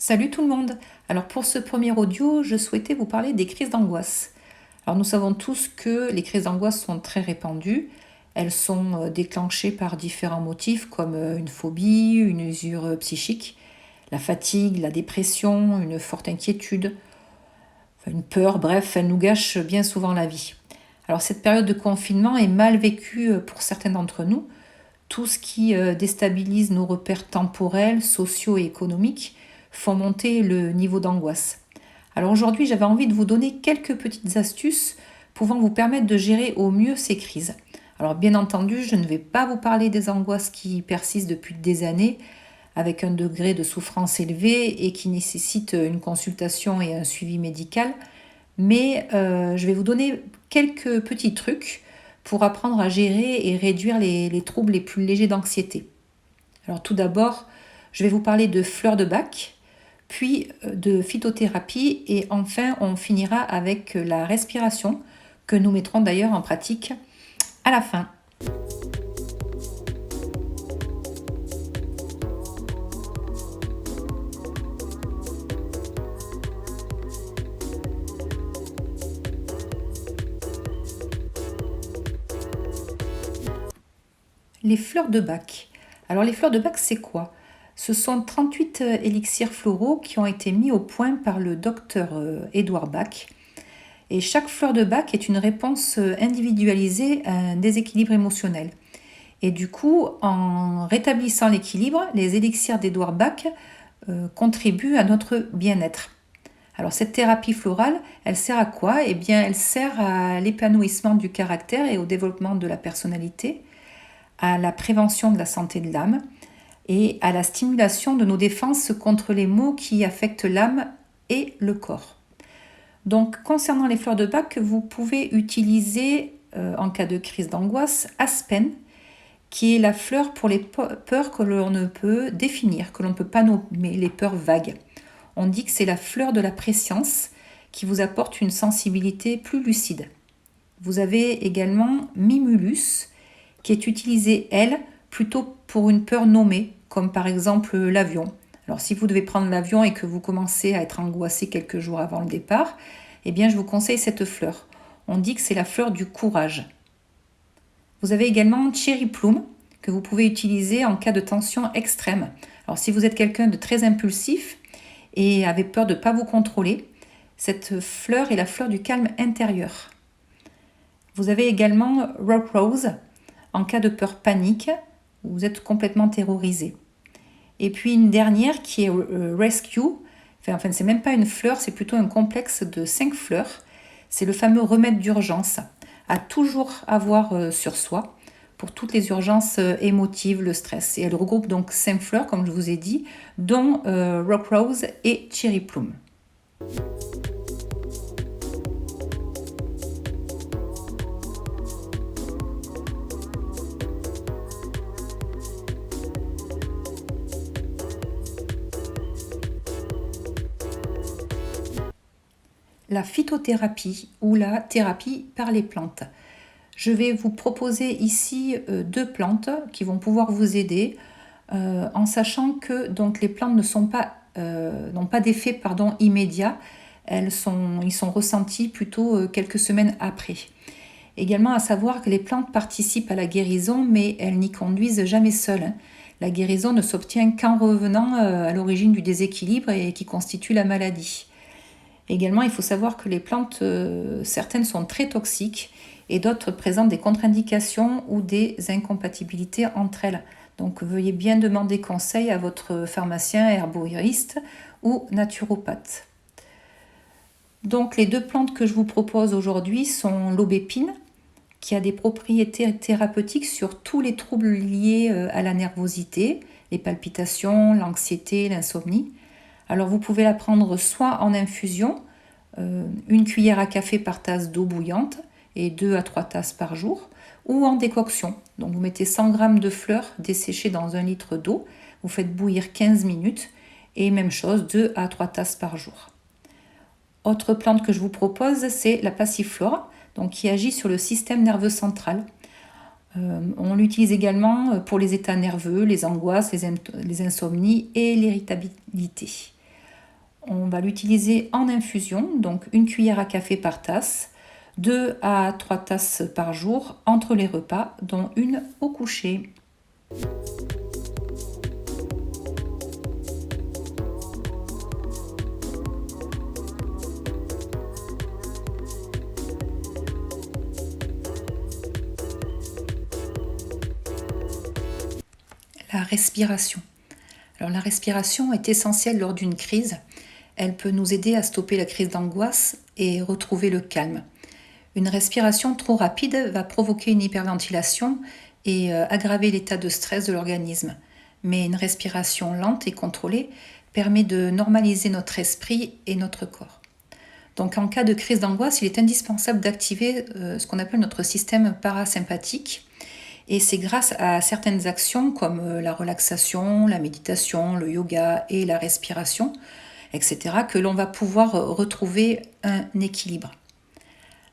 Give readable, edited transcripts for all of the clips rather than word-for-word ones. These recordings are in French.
Salut tout le monde! Alors pour ce premier audio, je souhaitais vous parler des crises d'angoisse. Alors nous savons tous que les crises d'angoisse sont très répandues. Elles sont déclenchées par différents motifs comme une phobie, une usure psychique, la fatigue, la dépression, une forte inquiétude, une peur, bref, elles nous gâchent bien souvent la vie. Alors cette période de confinement est mal vécue pour certains d'entre nous. Tout ce qui déstabilise nos repères temporels, sociaux et économiques font monter le niveau d'angoisse. Alors aujourd'hui, j'avais envie de vous donner quelques petites astuces pouvant vous permettre de gérer au mieux ces crises. Alors bien entendu, je ne vais pas vous parler des angoisses qui persistent depuis des années, avec un degré de souffrance élevé et qui nécessitent une consultation et un suivi médical, mais je vais vous donner quelques petits trucs pour apprendre à gérer et réduire les troubles les plus légers d'anxiété. Alors tout d'abord, je vais vous parler de fleurs de bac, puis de phytothérapie et enfin on finira avec la respiration que nous mettrons d'ailleurs en pratique à la fin. Les fleurs de bac. Alors les fleurs de bac, c'est quoi? Ce sont 38 élixirs floraux qui ont été mis au point par le docteur Édouard Bach. Et chaque fleur de bac est une réponse individualisée à un déséquilibre émotionnel. Et du coup, en rétablissant l'équilibre, les élixirs d'Édouard Bach contribuent à notre bien-être. Alors cette thérapie florale, elle sert à quoi? Eh bien, elle sert à l'épanouissement du caractère et au développement de la personnalité, à la prévention de la santé de l'âme et à la stimulation de nos défenses contre les maux qui affectent l'âme et le corps. Donc, concernant les fleurs de bac, vous pouvez utiliser, en cas de crise d'angoisse, Aspen, qui est la fleur pour les peurs que l'on ne peut définir, que l'on ne peut pas nommer, les peurs vagues. On dit que c'est la fleur de la préscience qui vous apporte une sensibilité plus lucide. Vous avez également Mimulus, qui est utilisée, elle, plutôt pour une peur nommée, comme par exemple l'avion. Alors si vous devez prendre l'avion et que vous commencez à être angoissé quelques jours avant le départ, eh bien je vous conseille cette fleur. On dit que c'est la fleur du courage. Vous avez également Cherry Plum, que vous pouvez utiliser en cas de tension extrême. Alors si vous êtes quelqu'un de très impulsif et avez peur de ne pas vous contrôler, cette fleur est la fleur du calme intérieur. Vous avez également Rock Rose, en cas de peur panique, où vous êtes complètement terrorisé. Et puis une dernière qui est Rescue, enfin c'est même pas une fleur, c'est plutôt un complexe de 5 fleurs. C'est le fameux remède d'urgence, à toujours avoir sur soi, pour toutes les urgences émotives, le stress. Et elle regroupe donc 5 fleurs, comme je vous ai dit, dont Rock Rose et Cherry Plum. La phytothérapie ou la thérapie par les plantes. Je vais vous proposer ici 2 plantes qui vont pouvoir vous aider en sachant que donc, les plantes n'ont pas d'effet immédiat, ils sont ressentis plutôt quelques semaines après. Également à savoir que les plantes participent à la guérison mais elles n'y conduisent jamais seules. La guérison ne s'obtient qu'en revenant à l'origine du déséquilibre et qui constitue la maladie. Également, il faut savoir que les plantes, certaines sont très toxiques et d'autres présentent des contre-indications ou des incompatibilités entre elles. Donc veuillez bien demander conseil à votre pharmacien, herboriste ou naturopathe. Donc les 2 plantes que je vous propose aujourd'hui sont l'aubépine, qui a des propriétés thérapeutiques sur tous les troubles liés à la nervosité, les palpitations, l'anxiété, l'insomnie. Alors vous pouvez la prendre soit en infusion, 1 cuillère à café par tasse d'eau bouillante et 2 à 3 tasses par jour, ou en décoction. Donc vous mettez 100 g de fleurs desséchées dans 1 litre d'eau, vous faites bouillir 15 minutes et même chose, 2 à 3 tasses par jour. Autre plante que je vous propose, c'est la passiflore, donc qui agit sur le système nerveux central. On l'utilise également pour les états nerveux, les angoisses, les insomnies et l'irritabilité. On va l'utiliser en infusion, donc 1 cuillère à café par tasse, 2 à 3 tasses par jour entre les repas, dont une au coucher. La respiration. Alors la respiration est essentielle lors d'une crise. Elle peut nous aider à stopper la crise d'angoisse et retrouver le calme. Une respiration trop rapide va provoquer une hyperventilation et aggraver l'état de stress de l'organisme. Mais une respiration lente et contrôlée permet de normaliser notre esprit et notre corps. Donc en cas de crise d'angoisse, il est indispensable d'activer ce qu'on appelle notre système parasympathique. Et c'est grâce à certaines actions comme la relaxation, la méditation, le yoga et la respiration, etc., que l'on va pouvoir retrouver un équilibre.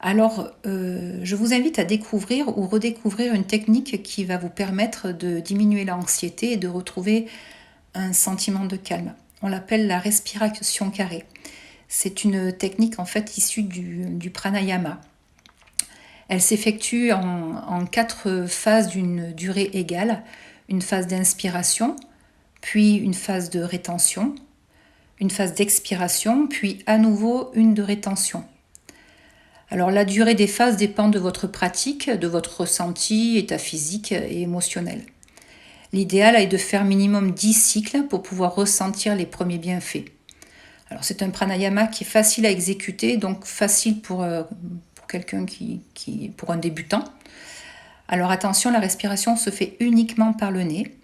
Alors, je vous invite à découvrir ou redécouvrir une technique qui va vous permettre de diminuer l'anxiété et de retrouver un sentiment de calme. On l'appelle la respiration carrée. C'est une technique en fait issue du pranayama. Elle s'effectue en 4 phases d'une durée égale. Une phase d'inspiration, puis une phase de rétention, une phase d'expiration, puis à nouveau une de rétention. Alors la durée des phases dépend de votre pratique, de votre ressenti, état physique et émotionnel. L'idéal est de faire minimum 10 cycles pour pouvoir ressentir les premiers bienfaits. Alors c'est un pranayama qui est facile à exécuter, donc facile pour quelqu'un pour un débutant. Alors attention, la respiration se fait uniquement par le nez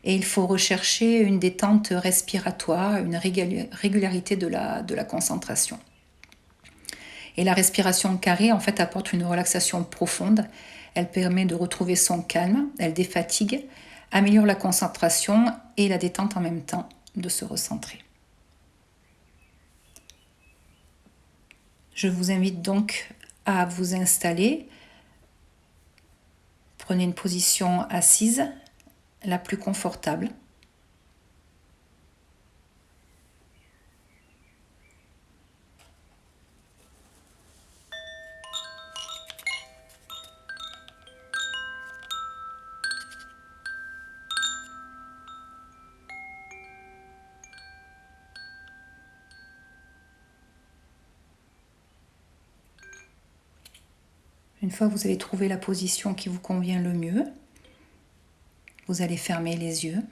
et il faut rechercher une détente respiratoire, une régularité de la concentration. Et la respiration carrée en fait apporte une relaxation profonde. Elle permet de retrouver son calme, elle défatigue, améliore la concentration et la détente en même temps, de se recentrer. Je vous invite donc à vous installer. Prenez une position assise, la plus confortable. Une fois que vous avez trouvé la position qui vous convient le mieux, vous allez fermer les yeux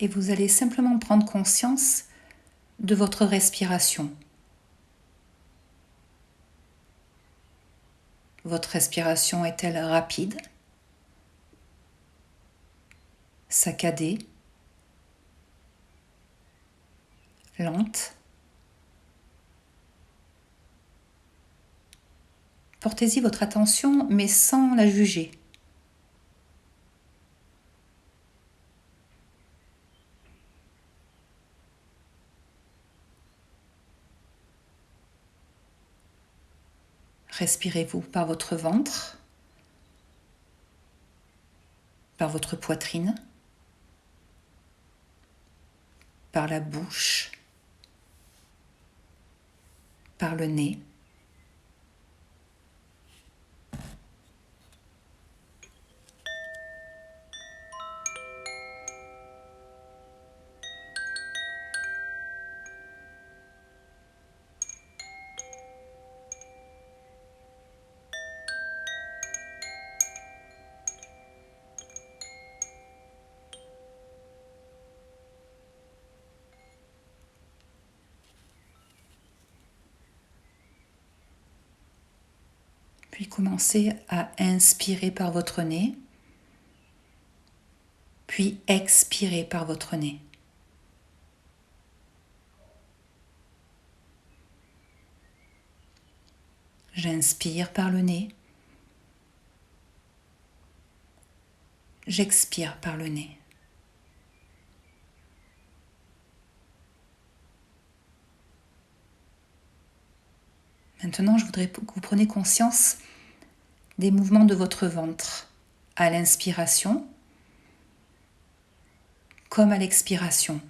et vous allez simplement prendre conscience de votre respiration. Votre respiration est-elle rapide, saccadée, lente? Portez-y votre attention, mais sans la juger. Respirez-vous par votre ventre, par votre poitrine, par la bouche, par le nez. Puis commencez à inspirer par votre nez, puis expirez par votre nez. J'inspire par le nez, j'expire par le nez. Maintenant, je voudrais que vous preniez conscience des mouvements de votre ventre à l'inspiration. comme à l'expiration.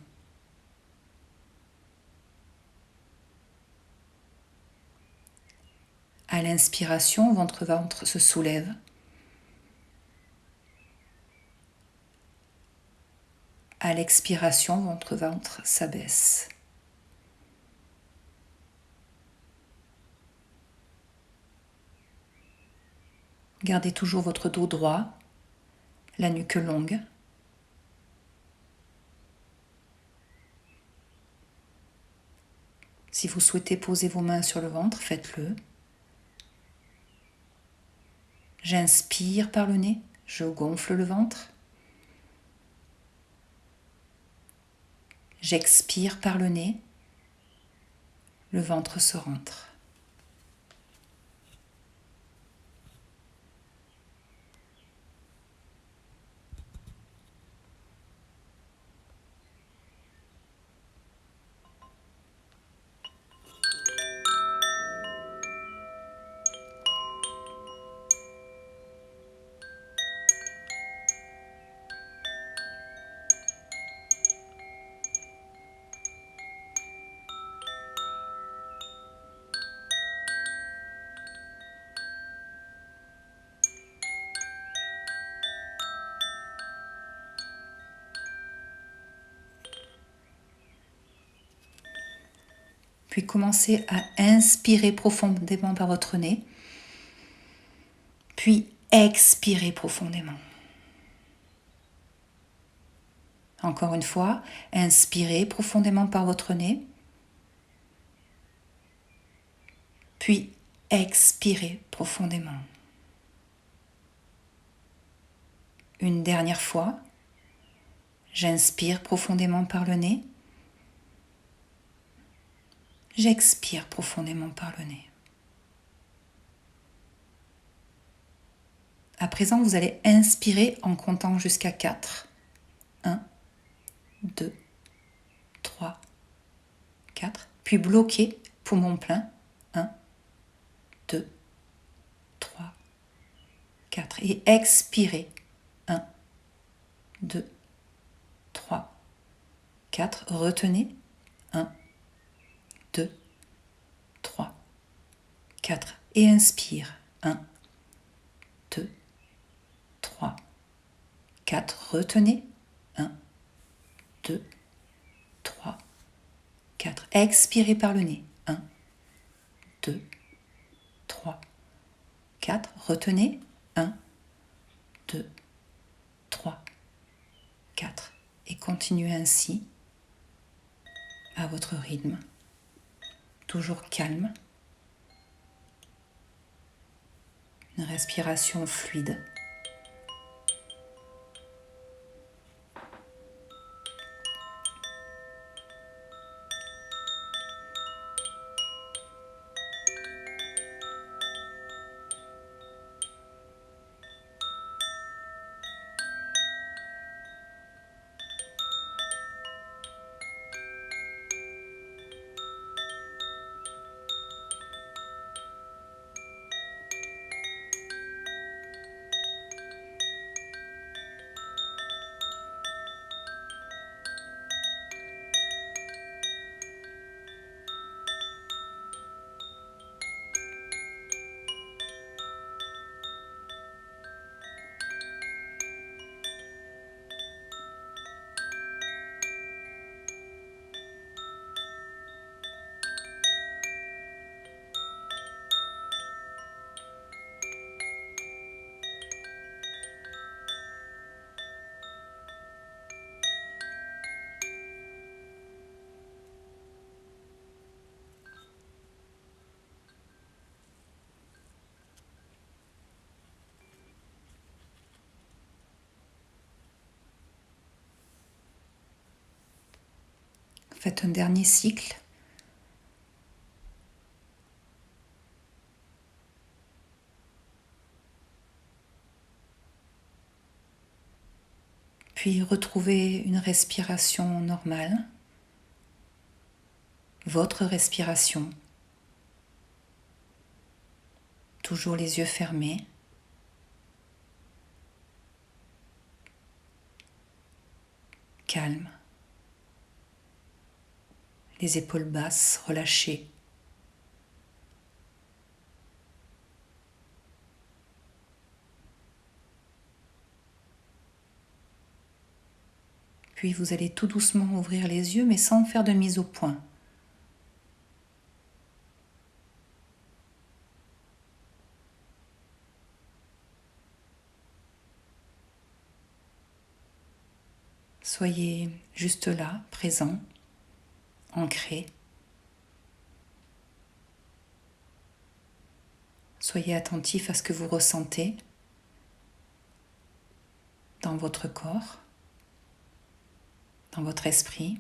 À l'inspiration, ventre-ventre se soulève. À l'expiration, ventre-ventre s'abaisse. Gardez toujours votre dos droit, la nuque longue. Si vous souhaitez poser vos mains sur le ventre, faites-le. J'inspire par le nez, je gonfle le ventre. J'expire par le nez, le ventre se rentre. Puis commencez à inspirer profondément par votre nez, puis expirez profondément. Encore une fois, inspirez profondément par votre nez, puis expirez profondément. Une dernière fois, j'inspire profondément par le nez, j'expire profondément par le nez. À présent, vous allez inspirer en comptant jusqu'à 4. 1, 2, 3, 4. Puis bloquez, poumon plein. 1, 2, 3, 4. Et expirez. 1, 2, 3, 4. Retenez. 1, 2, 3, 4. Et inspire. 1, 2, 3, 4. Retenez. 1, 2, 3, 4. Expirez par le nez. 1, 2, 3, 4. Retenez. 1, 2, 3, 4. Et continuez ainsi à votre rythme. Toujours calme. Une respiration fluide. Faites un dernier cycle. Puis retrouvez une respiration normale. Votre respiration. Toujours les yeux fermés. calme. Les épaules basses, relâchées. Puis vous allez tout doucement ouvrir les yeux, mais sans faire de mise au point. Soyez juste là, présent, ancré. Soyez attentif à ce que vous ressentez dans votre corps, dans votre esprit.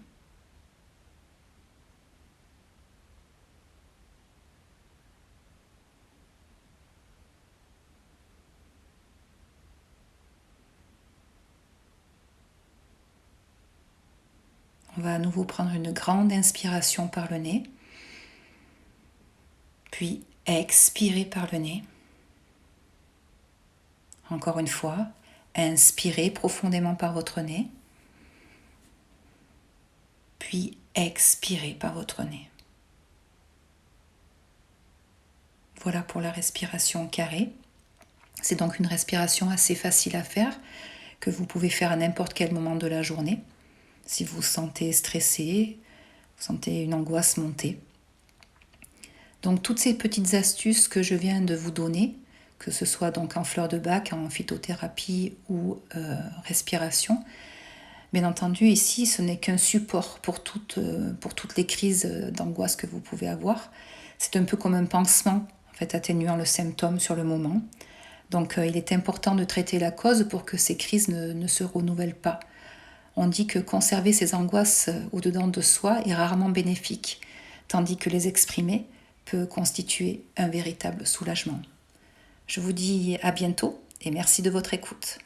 On va à nouveau prendre une grande inspiration par le nez, puis expirer par le nez. Encore une fois, inspirez profondément par votre nez, puis expirez par votre nez. Voilà pour la respiration carrée. C'est donc une respiration assez facile à faire, que vous pouvez faire à n'importe quel moment de la journée. Si vous vous sentez stressé, vous sentez une angoisse monter. Donc toutes ces petites astuces que je viens de vous donner, que ce soit donc en fleurs de bac, en phytothérapie ou respiration, bien entendu ici ce n'est qu'un support pour toutes les crises d'angoisse que vous pouvez avoir. C'est un peu comme un pansement, en fait, atténuant le symptôme sur le moment. Donc il est important de traiter la cause pour que ces crises ne se renouvellent pas. On dit que conserver ces angoisses au-dedans de soi est rarement bénéfique, tandis que les exprimer peut constituer un véritable soulagement. Je vous dis à bientôt et merci de votre écoute.